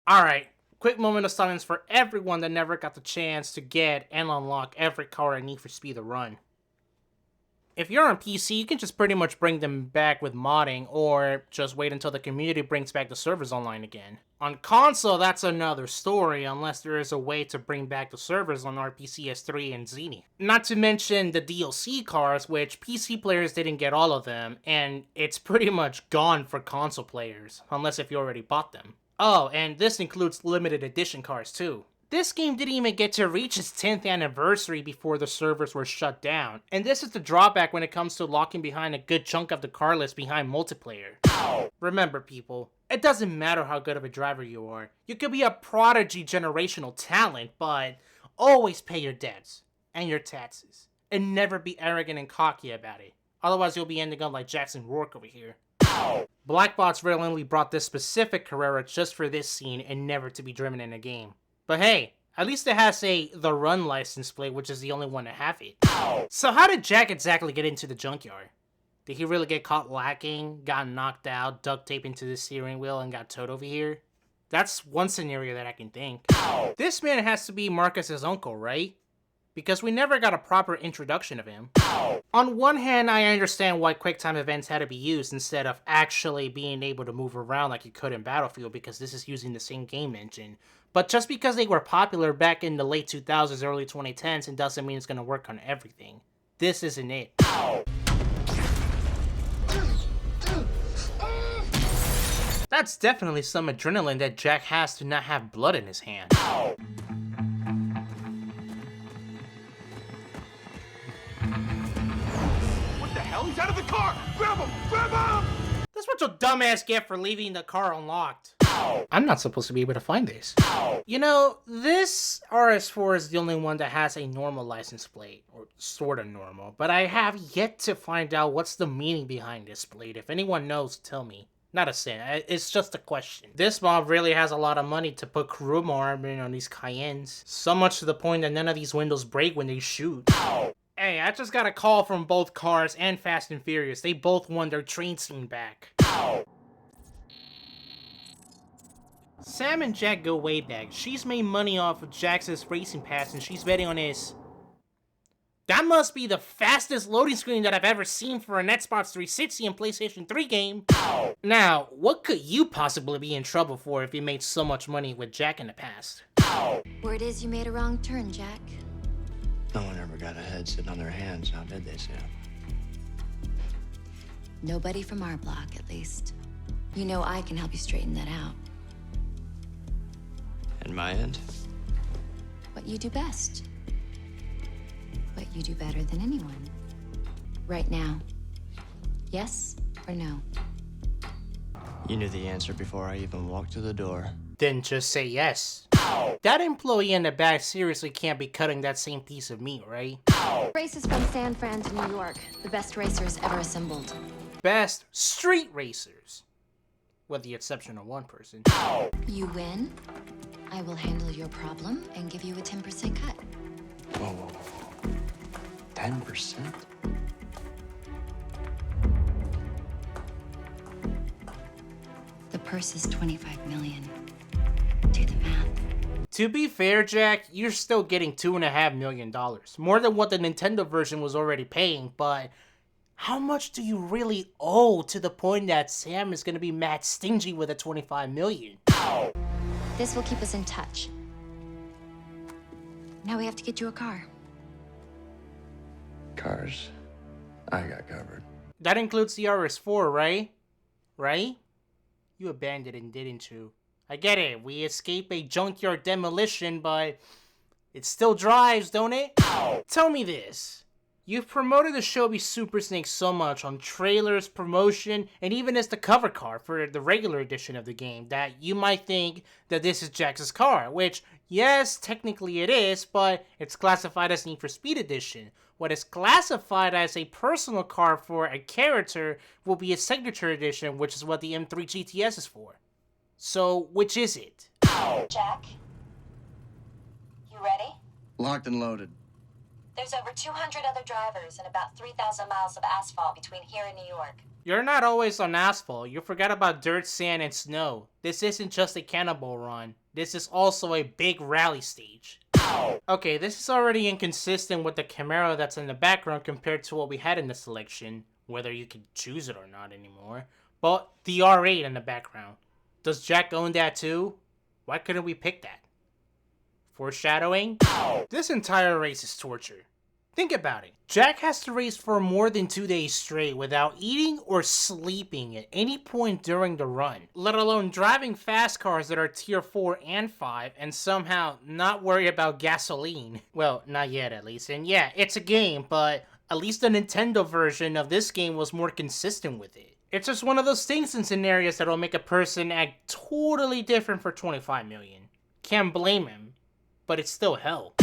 Alright, quick moment of silence for everyone that never got the chance to get and unlock every car in Need for Speed The Run. If you're on PC, you can just pretty much bring them back with modding, or just wait until the community brings back the servers online again. On console, that's another story, unless there is a way to bring back the servers on RPCS 3 and Zenith. Not to mention the DLC cars, which PC players didn't get all of them, and it's pretty much gone for console players, unless if you already bought them. Oh, and this includes limited edition cars too. This game didn't even get to reach its 10th anniversary before the servers were shut down, and this is the drawback when it comes to locking behind a good chunk of the car list behind multiplayer. Remember people, it doesn't matter how good of a driver you are. You could be a prodigy generational talent, but always pay your debts and your taxes, and never be arrogant and cocky about it. Otherwise you'll be ending up like Jackson Rourke over here. Blackbots randomly brought this specific Carrera just for this scene and never to be driven in a game. But hey, at least it has a The Run license plate, which is the only one to have it. So how did Jack exactly get into the junkyard? Did he really get caught lacking, got knocked out, duct taped into the steering wheel, and got towed over here? That's one scenario that I can think. This man has to be Marcus's uncle, right? Because we never got a proper introduction of him. On one hand, I understand why QuickTime events had to be used instead of actually being able to move around like you could in Battlefield, because this is using the same game engine. But just because they were popular back in the late 2000s, early 2010s, it doesn't mean it's going to work on everything. This isn't it. That's definitely some adrenaline that Jack has to not have blood in his hand. He's out of the car! Grab him! Grab him! That's what your dumbass get for leaving the car unlocked. I'm not supposed to be able to find this. You know, this RS4 is the only one that has a normal license plate, or sort of normal, but I have yet to find out what's the meaning behind this plate. If anyone knows, tell me. Not a sin, it's just a question. This mob really has a lot of money to put chrome armor on these Cayennes. So much to the point that none of these windows break when they shoot. Hey, I just got a call from both Cars and Fast and Furious. They both won their train scene back. Sam and Jack go way back. She's made money off of Jack's racing pass and she's betting on his. That must be the fastest loading screen that I've ever seen for an Xbox 360 and PlayStation 3 game. Now, what could you possibly be in trouble for if you made so much money with Jack in the past? Word is you made a wrong turn, Jack. No one ever got ahead sitting on their hands, now did they, Sam? Nobody from our block, at least. You know I can help you straighten that out. And my end? What you do best. What you do better than anyone. Right now. Yes or no? You knew the answer before I even walked to the door. Then just say yes. That employee in the back seriously can't be cutting that same piece of meat, right? Races from San Fran to New York. The best racers ever assembled. Best street racers. With the exception of one person. You win. I will handle your problem and give you a 10% cut. Whoa, whoa, whoa. 10%? The purse is 25 million. Do the math. To be fair, Jack, you're still getting $2.5 million. More than what the Nintendo version was already paying, but how much do you really owe to the point that Sam is gonna be mad stingy with the $25 million? This will keep us in touch. Now we have to get you a car. Cars. I got covered. That includes the RS4, right? Right? You abandoned it, didn't you? I get it, we escape a junkyard demolition, but it still drives, don't it? Tell me this. You've promoted the Shelby Super Snake so much on trailers, promotion, and even as the cover car for the regular edition of the game that you might think that this is Jax's car, which, yes, technically it is, but it's classified as Need for Speed Edition. What is classified as a personal car for a character will be a Signature Edition, which is what the M3 GTS is for. So, which is it? Jack? You ready? Locked and loaded. There's over 200 other drivers and about 3,000 miles of asphalt between here and New York. You're not always on asphalt. You forgot about dirt, sand, and snow. This isn't just a cannonball run. This is also a big rally stage. Okay, this is already inconsistent with the Camaro that's in the background compared to what we had in the selection, whether you can choose it or not anymore. But the R8 in the background. Does Jack own that too? Why couldn't we pick that? Foreshadowing? This entire race is torture. Think about it. Jack has to race for more than 2 days straight without eating or sleeping at any point during the run, let alone driving fast cars that are tier 4 and 5 and somehow not worry about gasoline. Well, not yet at least. And yeah, it's a game, but at least the Nintendo version of this game was more consistent with it. It's just one of those things in scenarios that'll make a person act totally different for 25 million. Can't blame him, but it's still hell.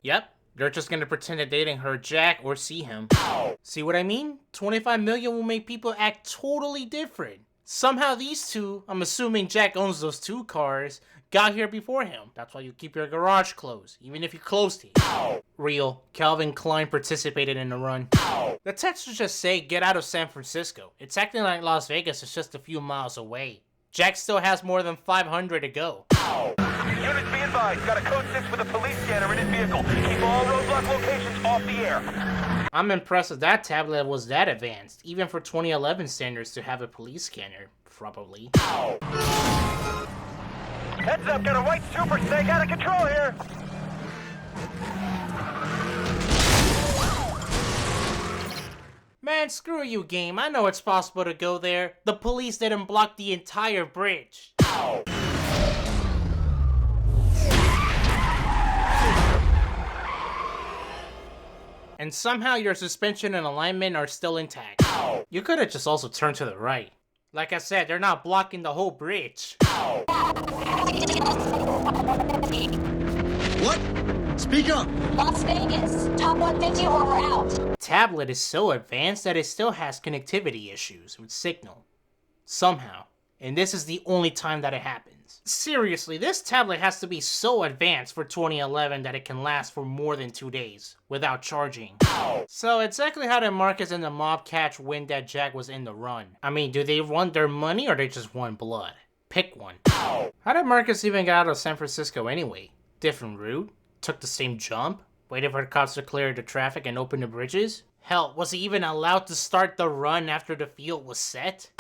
Yep. They're just gonna pretend that they didn't hurt Jack or see him. See what I mean? 25 million will make people act totally different. Somehow these two, I'm assuming Jack owns those 2 cars, got here before him. That's why you keep your garage closed, even if you closed it. Real, Calvin Klein participated in the run. The texts just say, get out of San Francisco. It's acting like Las Vegas is just a few miles away. Jack still has more than 500 to go. Units be advised, got a code 6 with a police scanner in his vehicle. Keep all roadblock locations off the air. I'm impressed that that tablet was that advanced, even for 2011 standards to have a police scanner, probably. Heads up, got a white super snake out of control here. Man, screw you, game. I know it's possible to go there. The police didn't block the entire bridge. And somehow your suspension and alignment are still intact. You could have just also turned to the right. Like I said, they're not blocking the whole bridge. What? Speak up! Las Vegas, top 150 or we're out. Tablet is so advanced that it still has connectivity issues with Signal. Somehow. And this is the only time that it happens. Seriously, this tablet has to be so advanced for 2011 that it can last for more than 2 days without charging. So exactly how did Marcus and the mob catch wind that Jack was in the run? I mean, do they want their money or they just want blood? Pick one. How did Marcus even get out of San Francisco anyway? Different route? Took the same jump? Waited for the cops to clear the traffic and open the bridges? Hell, was he even allowed to start the run after the field was set?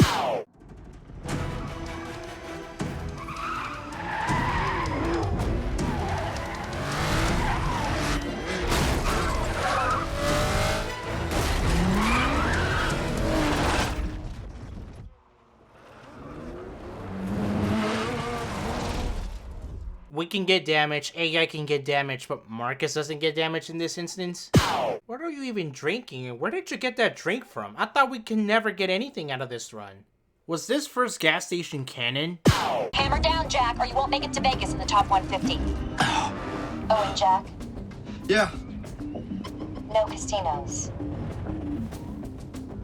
We can get damaged, AI can get damaged, but Marcus doesn't get damaged in this instance? What are you even drinking, and where did you get that drink from? I thought we can never get anything out of this run. Was this first gas station canon? Hammer down, Jack, or you won't make it to Vegas in the top 150. Oh, and Jack, Yeah. no casinos.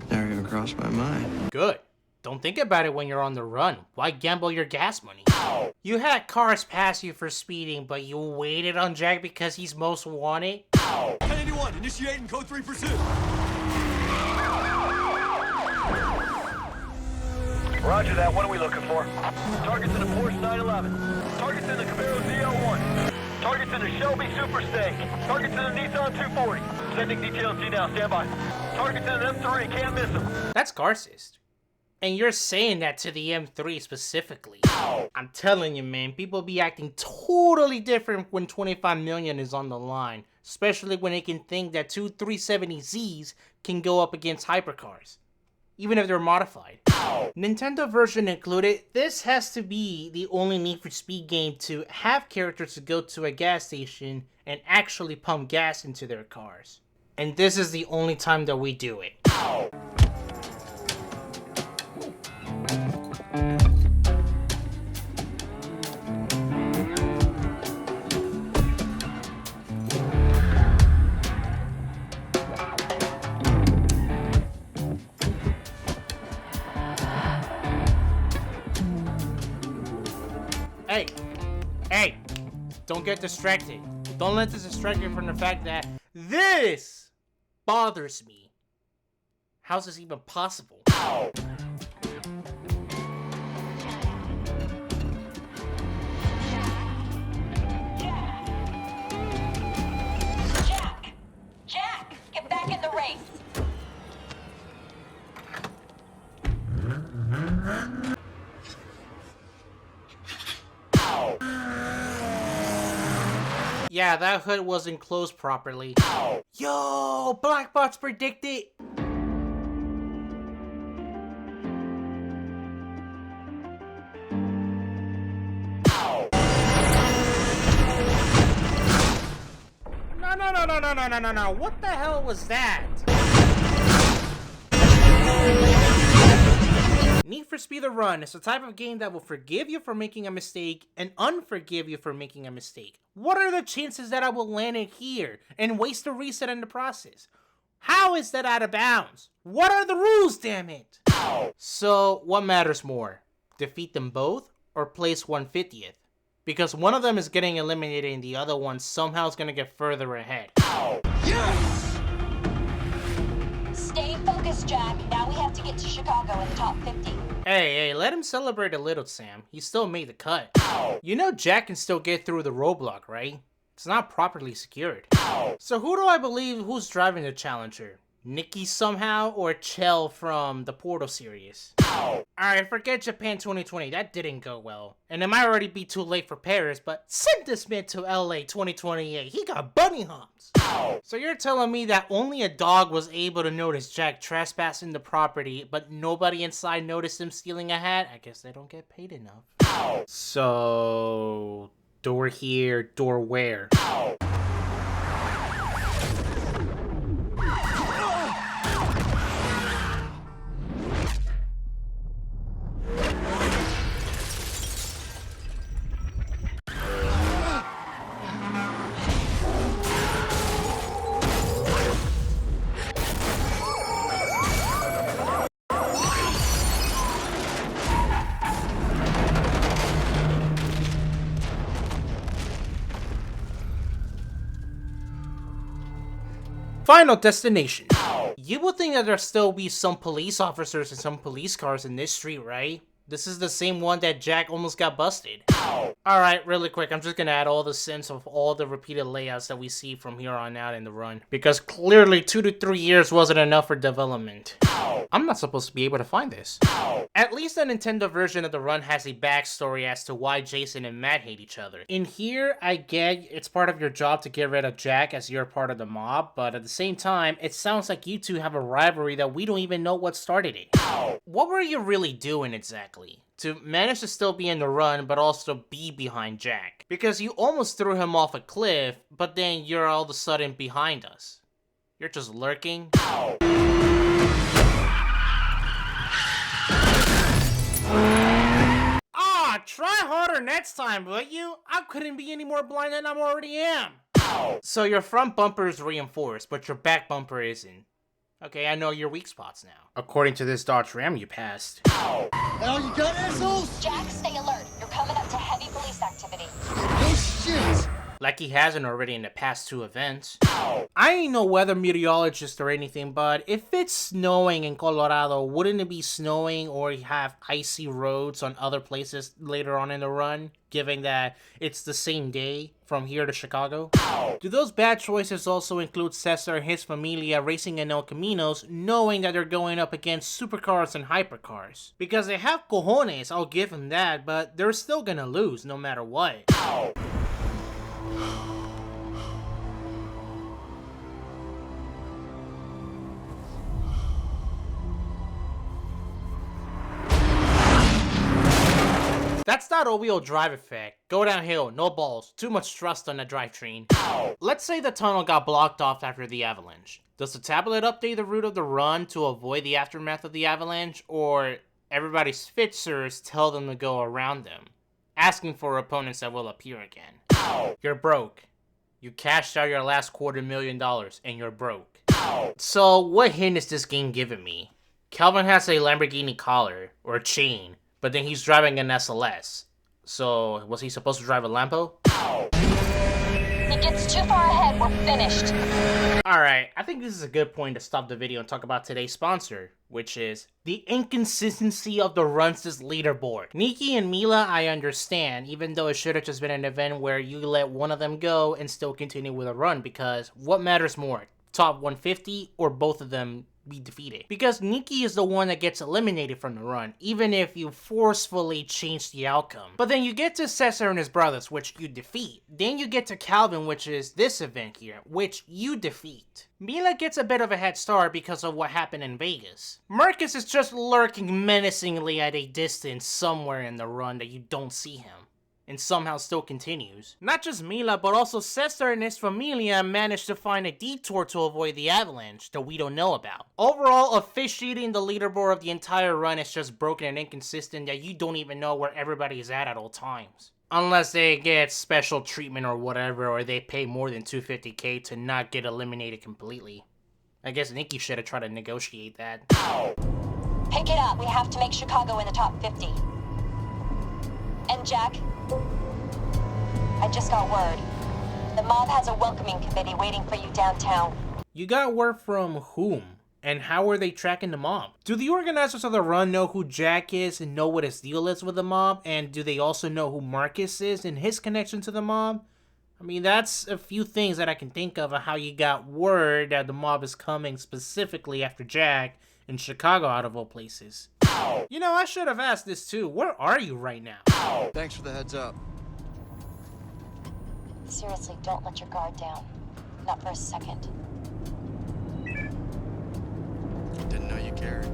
Never even crossed my mind. Good. Don't think about it when you're on the run. Why gamble your gas money? You had cars pass you for speeding, but you waited on Jack because he's most wanted? 1081, initiating code 3 pursuit. Roger that, what are we looking for? Targets in the Porsche 911. Targets in the Camaro ZL1. Targets in the Shelby Super Snake. Targets in the Nissan 240. Sending DTLC now, stand by. Targets in an M3, can't miss them. That's Garcist. And you're saying that to the M3 specifically. I'm telling you, man, people be acting totally different when 25 million is on the line. Especially when they can think that 2 370Zs can go up against hypercars. Even if they're modified. Nintendo version included, this has to be the only Need for Speed game to have characters to go to a gas station and actually pump gas into their cars. And this is the only time that we do it. Hey, don't get distracted. Don't let this distract you from the fact that this bothers me. How's this even possible? Jack, get back in the race. Yeah, that hood wasn't closed properly. Yo, Blackbot's predicted. No. What the hell was that? Need for Speed the Run is the type of game that will forgive you for making a mistake and unforgive you for making a mistake. What are the chances that I will land it here and waste a reset in the process? How is that out of bounds? What are the rules, damn it? So, what matters more? Defeat them both or place 150th? Because one of them is getting eliminated and the other one somehow is going to get further ahead. Yes! Stay focused, Jack. Now we have to get to Chicago in the top 50. Hey, let him celebrate a little, Sam. He still made the cut. You know Jack can still get through the roadblock, right? It's not properly secured. So who do I believe who's driving the Challenger? Nikki somehow or Chell from the Portal series? Alright, forget Japan 2020, that didn't go well. And it might already be too late for Paris, but send this man to LA 2028, he got bunny humps. So you're telling me that only a dog was able to notice Jack trespassing the property, but nobody inside noticed him stealing a hat? I guess they don't get paid enough. So... door here, door where? Final destination. You would think that there'd still be some police officers and some police cars in this street, right? This is the same one that Jack almost got busted. Alright, really quick, I'm just gonna add all the sense of all the repeated layouts that we see from here on out in the run. Because clearly 2 to 3 years wasn't enough for development. I'm not supposed to be able to find this. At least the Nintendo version of the run has a backstory as to why Jason and Matt hate each other. In here, I get it's part of your job to get rid of Jack as you're part of the mob, but at the same time, it sounds like you two have a rivalry that we don't even know what started it. What were you really doing exactly? To manage to still be in the run, but also be behind Jack? Because you almost threw him off a cliff, but then you're all of a sudden behind us. You're just lurking? Try harder next time, will you? I couldn't be any more blind than I already am. So your front bumper is reinforced, but your back bumper isn't. Okay, I know your weak spots now. According to this Dodge Ram you passed. Hell, you got assholes? Jack, stay alert. You're coming up to heavy police activity. No shit! Like he hasn't already in the past 2 events. I ain't no weather meteorologist or anything, but if it's snowing in Colorado, wouldn't it be snowing or have icy roads on other places later on in the run, given that it's the same day from here to Chicago? Do those bad choices also include Cesar and his familia racing in El Caminos, knowing that they're going up against supercars and hypercars? Because they have cojones, I'll give them that, but they're still gonna lose no matter what. That's that all-wheel drive effect. Go downhill, no balls, too much thrust on the drivetrain. Let's say the tunnel got blocked off after the avalanche. Does the tablet update the route of the run to avoid the aftermath of the avalanche, or everybody's fixers tell them to go around them, asking for opponents that will appear again? You're broke. You cashed out your last $250,000 and you're broke. So what hint is this game giving me? Calvin has a Lamborghini collar, or chain, but then he's driving an SLS. So, was he supposed to drive a Lambo? he gets too far ahead, we're finished. Alright, I think this is a good point to stop the video and talk about today's sponsor, which is the inconsistency of the Runs' leaderboard. Nikki and Mila, I understand, even though it should have just been an event where you let one of them go and still continue with a run, because what matters more, top 150 or both of them be defeated? Because Nikki is the one that gets eliminated from the run, even if you forcefully change the outcome. But then you get to Cesar and his brothers, which you defeat. Then you get to Calvin, which is this event here, which you defeat. Mila gets a bit of a head start because of what happened in Vegas. Marcus is just lurking menacingly at a distance somewhere in the run that you don't see him, and somehow still continues. Not just Mila, but also Cesar and his familia managed to find a detour to avoid the avalanche that we don't know about. Overall, officiating the leaderboard of the entire run is just broken and inconsistent that you don't even know where everybody is at all times. Unless they get special treatment or whatever, or they pay more than $250K to not get eliminated completely. I guess Nikki should have tried to negotiate that. Pick it up, we have to make Chicago in the top 50. And Jack, I just got word. The mob has a welcoming committee waiting for you downtown. You got word from whom? And how are they tracking the mob? Do the organizers of the run know who Jack is and know what his deal is with the mob? And do they also know who Marcus is and his connection to the mob? I mean, that's a few things that I can think of how you got word that the mob is coming specifically after Jack in Chicago, out of all places. You know, I should have asked this too. Where are you right now? Thanks for the heads up. Seriously, don't let your guard down. Not for a second. Didn't know you cared.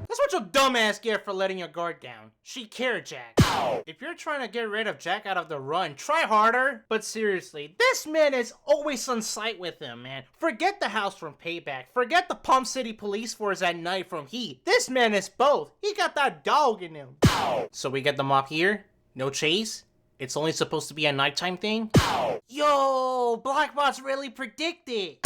That's what your dumbass get for letting your guard down. She cared, Jack. If you're trying to get rid of Jack out of the run, try harder. But seriously, this man is always on site with him, man. Forget the house from Payback. Forget the Palm City Police Force at night from Heat. This man is both. He got that dog in him. So we get the mob here? No chase? It's only supposed to be a nighttime thing? Yo, Blackbot's really predicted.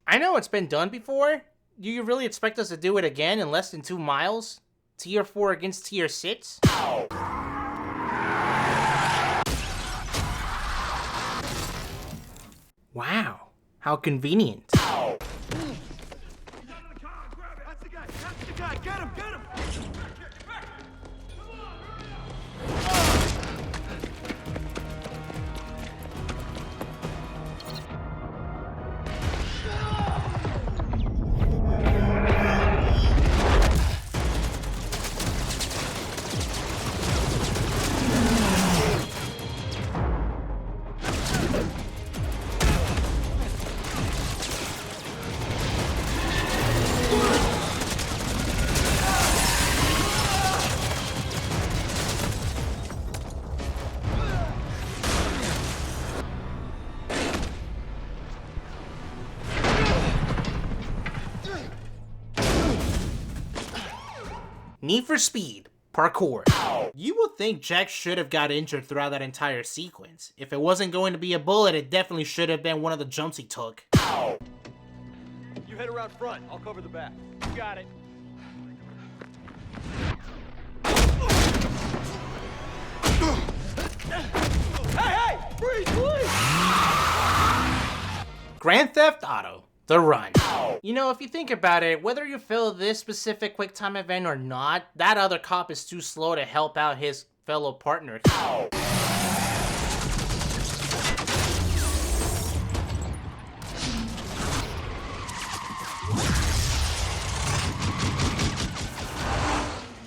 I know it's been done before. Do you really expect us to do it again in less than 2 miles? Tier 4 against Tier 6? Wow, how convenient. Need for Speed Parkour. You would think Jack should have got injured throughout that entire sequence. If it wasn't going to be a bullet, it definitely should have been one of the jumps he took. You head around front. I'll cover the back. You got it. Hey! Freeze, please! Grand Theft Auto, The Run. You know, if you think about it, whether you fill this specific quick time event or not, that other cop is too slow to help out his fellow partner.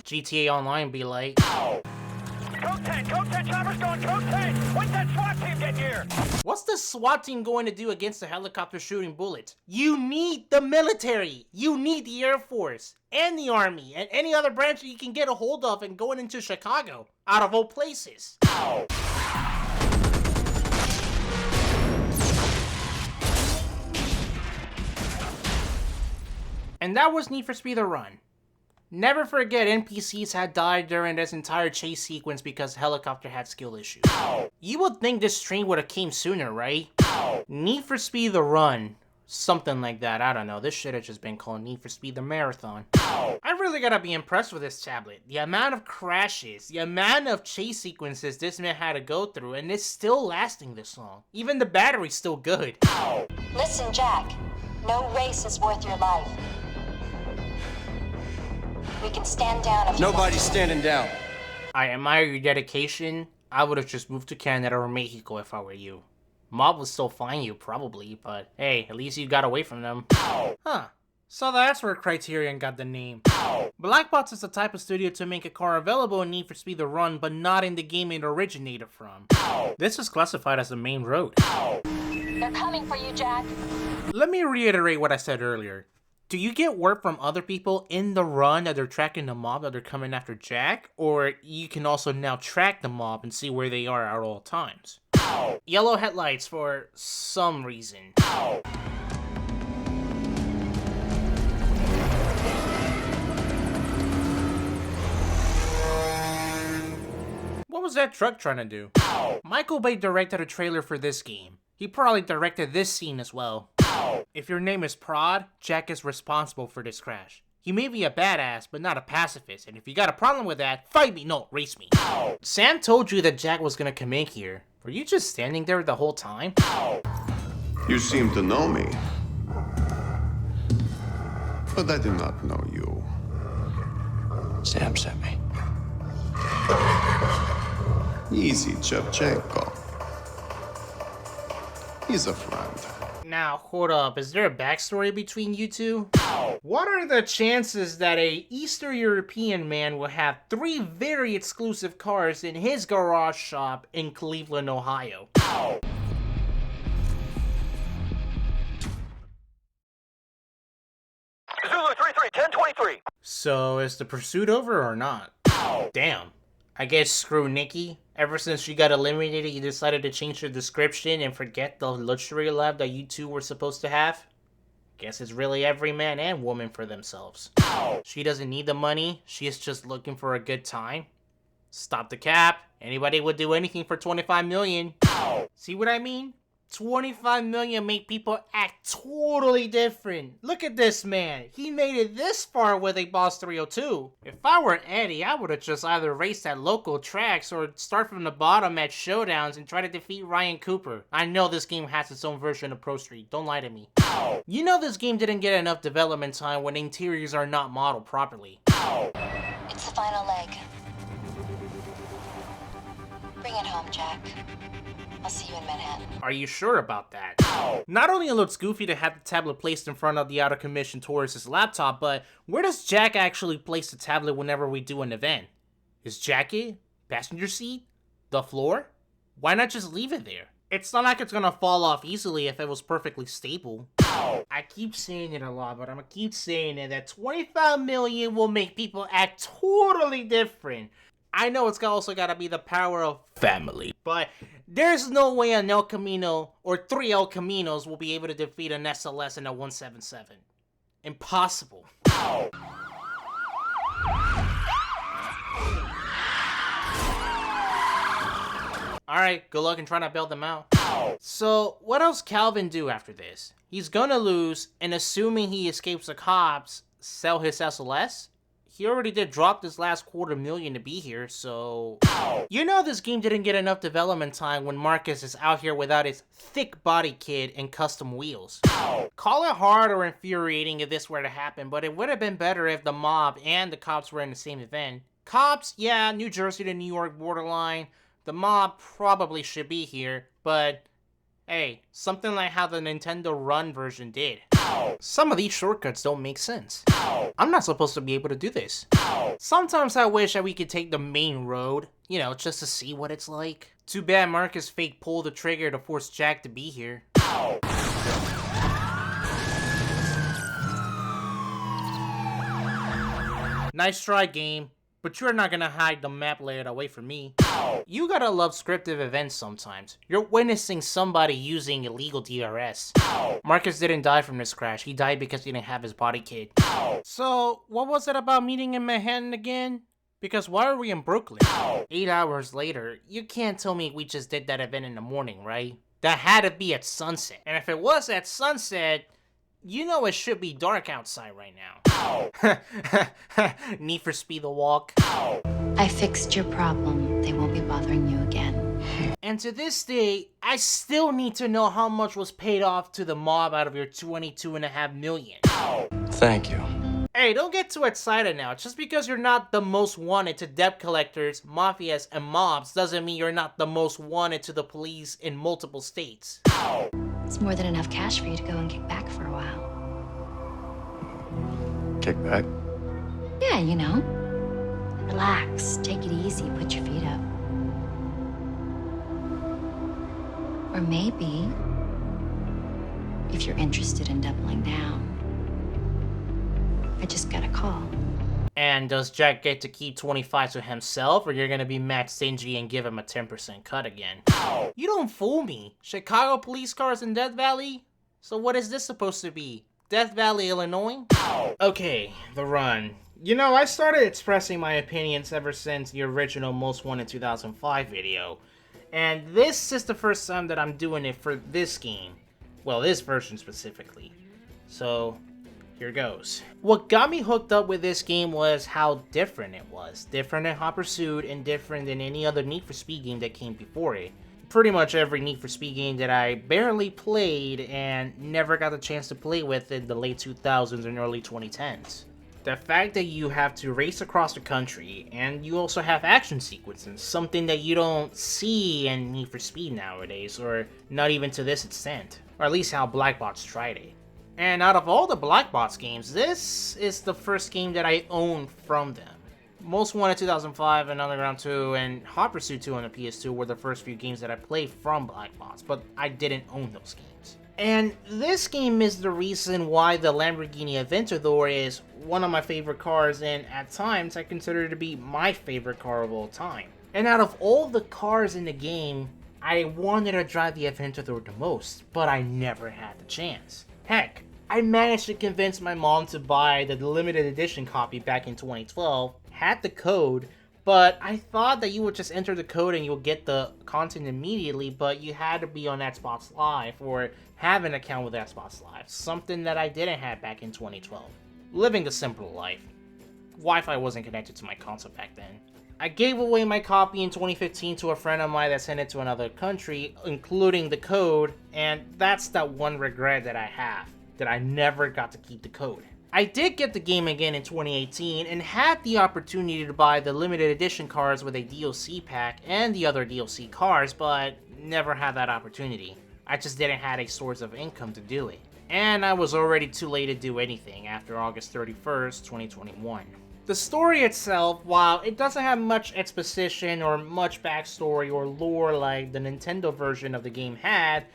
GTA Online be like, Code 10, chopper's going, Code 10! When's that SWAT team get here? what's the SWAT team going to do against the helicopter shooting bullets? You need the military, you need the Air Force, and the Army, and any other branch that you can get a hold of and going into Chicago, out of all places. And that was Need for Speed The Run. Never forget, NPCs had died during this entire chase sequence because helicopter had skill issues. You would think this train would have came sooner, right? Need for Speed the Run. Something like that, I don't know. This should have just been called Need for Speed the Marathon. I really gotta be impressed with this tablet. The amount of crashes, the amount of chase sequences this man had to go through, and it's still lasting this long. Even the battery's still good. Listen, Jack. No race is worth your life. We can stand down if you want Nobody's to. standing down. I admire your dedication. I would have just moved to Canada or Mexico if I were you. Mob would still find you, probably, but hey, at least you got away from them. Huh. So that's where Criterion got the name. Blackbox is the type of studio to make a car available in Need for Speed the Run, but not in the game it originated from. This is classified as the main road. They're coming for you, Jack. Let me reiterate what I said earlier. Do you get word from other people in the run that they're tracking the mob, that they're coming after Jack? Or you can also now track the mob and see where they are at all times? Yellow headlights for some reason. What was that truck trying to do? Michael Bay directed a trailer for this game. He probably directed this scene as well. If your name is Prod, Jack is responsible for this crash. He may be a badass, but not a pacifist, and if you got a problem with that, fight me, no, race me. Sam told you that Jack was gonna come in here. Were you just standing there the whole time? You seem to know me. But I do not know you. Sam sent me. Easy, Shevchenko. He's a friend. Now, hold up, is there a backstory between you two? What are the chances that a Eastern European man will have 3 very exclusive cars in his garage shop in Cleveland, Ohio? Zulu 3-3, 1023. So, is the pursuit over or not? Damn. I guess screw Nikki. Ever since she got eliminated, you decided to change her description and forget the luxury life that you two were supposed to have? Guess it's really every man and woman for themselves. She doesn't need the money, she is just looking for a good time. Stop the cap. Anybody would do anything for 25 million. See what I mean? 25 million make people act totally different. Look at this man. He made it this far with a Boss 302. If I were Eddie, I would have just either raced at local tracks or start from the bottom at showdowns and try to defeat Ryan Cooper. I know this game has its own version of Pro Street. Don't lie to me. You know this game didn't get enough development time when interiors are not modeled properly. It's the final leg. Bring it home, Jack. I'll see you in Manhattan. Are you sure about that? Not only it looks goofy to have the tablet placed in front of the out of commission tourist's laptop, but where does Jack actually place the tablet whenever we do an event? His jacket? Passenger seat? The floor? Why not just leave it there? It's not like it's gonna fall off easily if it was perfectly stable. I keep saying it a lot, but I'm gonna keep saying it, that 25 million will make people act totally different. I know it's also gotta be the power of family, but there's no way an El Camino or 3 El Caminos will be able to defeat an SLS and a 177. Impossible. Alright, good luck in trying to bail them out. So, what else Calvin do after this? He's gonna lose, and assuming he escapes the cops, sell his SLS? He already did drop this last $250,000 to be here, so... You know this game didn't get enough development time when Marcus is out here without his thick body kit and custom wheels. Call it hard or infuriating if this were to happen, but it would have been better if the mob and the cops were in the same event. Cops, yeah, New Jersey to New York borderline. The mob probably should be here, but... Hey, something like how the Nintendo Run version did. Some of these shortcuts don't make sense. I'm not supposed to be able to do this. Sometimes I wish that we could take the main road, you know, just to see what it's like. Too bad Marcus fake pulled the trigger to force Jack to be here. Nice try, game. But you're not gonna hide the map layout away from me. You gotta love scripted events sometimes. You're witnessing somebody using illegal DRS. Marcus didn't die from this crash, he died because he didn't have his body kit. So, what was it about meeting in Manhattan again? Because why are we in Brooklyn? 8 hours later, you can't tell me we just did that event in the morning, right? That had to be at sunset. And if it was at sunset, you know it should be dark outside right now. Need for Speed the Walk. I fixed your problem. They won't be bothering you again. And to this day, I still need to know how much was paid off to the mob out of your $22.5 million. Thank you. Hey, don't get too excited now. Just because you're not the most wanted to debt collectors, mafias, and mobs doesn't mean you're not the most wanted to the police in multiple states. It's more than enough cash for you to go and kick back for a while. Kick back? Yeah, you know. Relax, take it easy, put your feet up. Or maybe, if you're interested in doubling down, I just got a call. And does Jack get to keep 25 to himself, or you're gonna be mad stingy and give him a 10% cut again? You don't fool me. Chicago police cars in Death Valley? So what is this supposed to be? Death Valley, Illinois? Okay, the run. You know, I started expressing my opinions ever since the original Most Wanted 2005 video. And this is the first time that I'm doing it for this game. Well, this version specifically. So, here goes. What got me hooked up with this game was how different it was. Different than Hot Pursuit and different than any other Need for Speed game that came before it. Pretty much every Need for Speed game that I barely played and never got the chance to play with in the late 2000s and early 2010s. The fact that you have to race across the country and you also have action sequences, something that you don't see in Need for Speed nowadays, or not even to this extent. Or at least how Black Box tried it. And out of all the Black Box games, this is the first game that I own from them. Most Wanted 2005 and Underground 2 and Hot Pursuit 2 on the PS2 were the first few games that I played from Black Box, but I didn't own those games. And this game is the reason why the Lamborghini Aventador is one of my favorite cars, and at times I consider it to be my favorite car of all time. And out of all the cars in the game, I wanted to drive the Aventador the most, but I never had the chance. Heck, I managed to convince my mom to buy the limited edition copy back in 2012, had the code, but I thought that you would just enter the code and you'll get the content immediately, but you had to be on Xbox Live or have an account with Xbox Live, something that I didn't have back in 2012. Living the simple life. Wi-Fi wasn't connected to my console back then. I gave away my copy in 2015 to a friend of mine that sent it to another country, including the code, and that's that one regret that I have, that I never got to keep the code. I did get the game again in 2018 and had the opportunity to buy the limited edition cars with a DLC pack and the other DLC cars, but never had that opportunity. I just didn't have a source of income to do it. And I was already too late to do anything after August 31st, 2021. The story itself, while it doesn't have much exposition or much backstory or lore like the Nintendo version of the game had,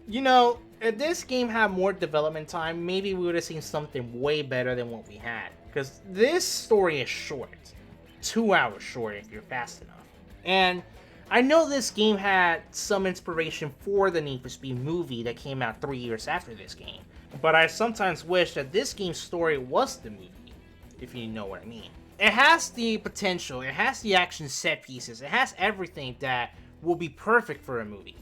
you know, if this game had more development time, maybe we would have seen something way better than what we had. Because this story is short. 2 hours short if you're fast enough. And I know this game had some inspiration for the Need for Speed movie that came out 3 years after this game. But I sometimes wish that this game's story was the movie, if you know what I mean. It has the potential, it has the action set pieces, it has everything that will be perfect for a movie.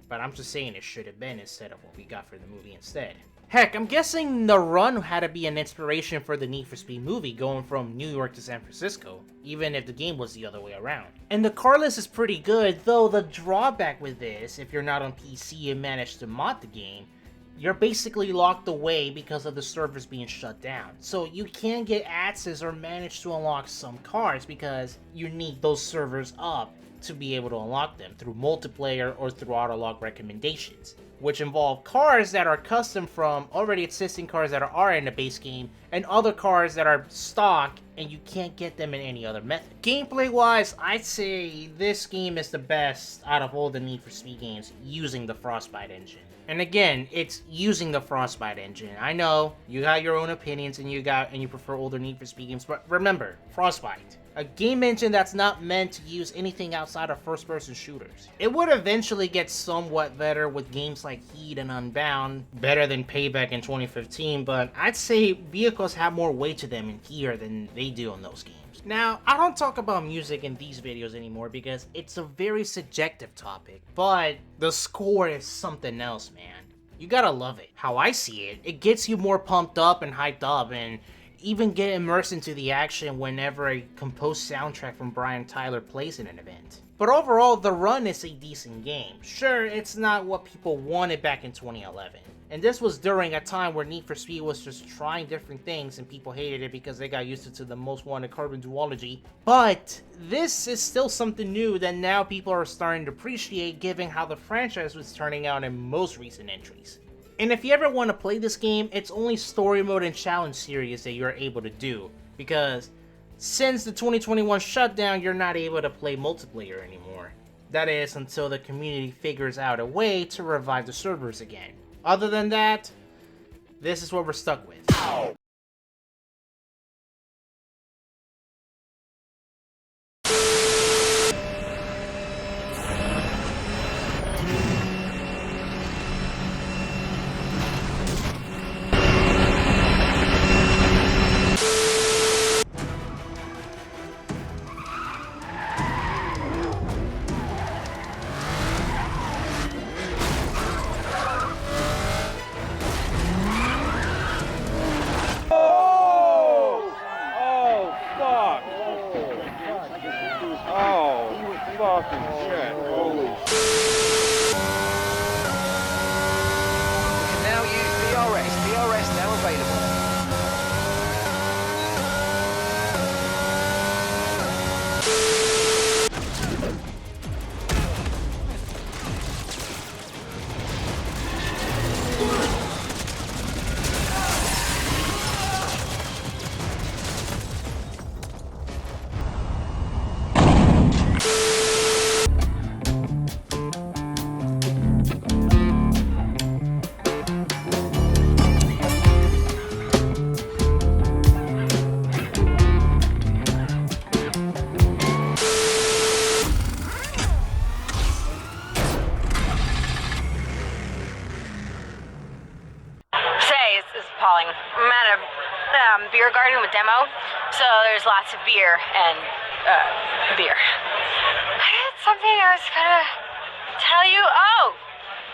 But I'm just saying it should have been instead of what we got for the movie instead. Heck, I'm guessing the run had to be an inspiration for the Need for Speed movie going from New York to San Francisco, even if the game was the other way around. And the car list is pretty good, though the drawback with this, if you're not on PC and manage to mod the game, you're basically locked away because of the servers being shut down. So you can't get access or manage to unlock some cars because you need those servers up to be able to unlock them through multiplayer or through auto-log recommendations. which involve cars that are custom from already existing cars that are in the base game, and other cars that are stock and you can't get them in any other method. Gameplay wise, I'd say this game is the best out of all the Need for Speed games using the Frostbite engine. And again, it's using the Frostbite engine. I know you got your own opinions and you prefer older Need for Speed games, but remember, Frostbite, a game engine that's not meant to use anything outside of first-person shooters. It would eventually get somewhat better with games like Heat and Unbound, better than Payback in 2015, but I'd say vehicles have more weight to them in here than they do in those games. Now, I don't talk about music in these videos anymore because it's a very subjective topic, but the score is something else, man. You gotta love it. How I see it, it gets you more pumped up and hyped up, and even get immersed into the action whenever a composed soundtrack from Brian Tyler plays in an event. But overall, The Run is a decent game. Sure, it's not what people wanted back in 2011. And this was during a time where Need for Speed was just trying different things and people hated it because they got used to the most wanted carbon duology. But this is still something new that now people are starting to appreciate given how the franchise was turning out in most recent entries. And if you ever want to play this game, it's only story mode and challenge series that you're able to do, because since the 2021 shutdown, you're not able to play multiplayer anymore. That is, until the community figures out a way to revive the servers again. Other than that, this is what we're stuck with. Now use DRS. DRS now available. I'm at a beer garden with demo, so there's lots of beer and beer. I had something I was gonna tell you. Oh,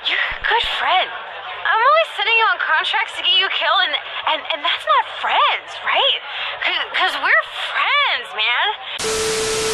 you're a good friend. I'm only sending you on contracts to get you killed, and that's not friends, right? Cause we're friends, man.